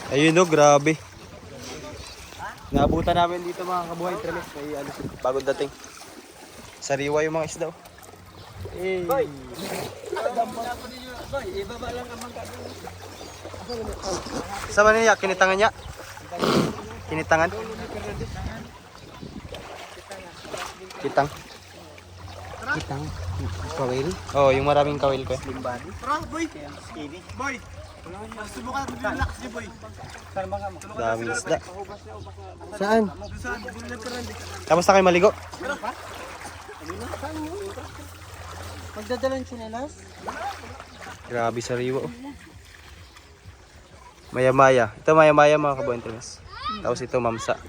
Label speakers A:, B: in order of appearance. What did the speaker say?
A: Ayun no, grabe. Naabutan namin dito mga kabuhay tremes. May ano, bagong dating. Sariwa yung mga isda. Eh.
B: Boy! Boy, ibaba lang ang mangga.
A: Sama niya, kinitangan niya. Kinitangan. Kitang.
B: Kitang. Kawil.
A: Oh, yung maraming kawil ko.
B: Slim body. Tara, boy! Skinny. Boy! Subukan mo relax niyo, boy.
A: Daming isda.
B: Saan?
A: Tapos na kayo maligo?
B: Magdadalang tsinelas?
A: Grabe sariwa. Oh. Maya-maya. Ito maya-maya mga kabuhay tremes. Tapos ito mamsa.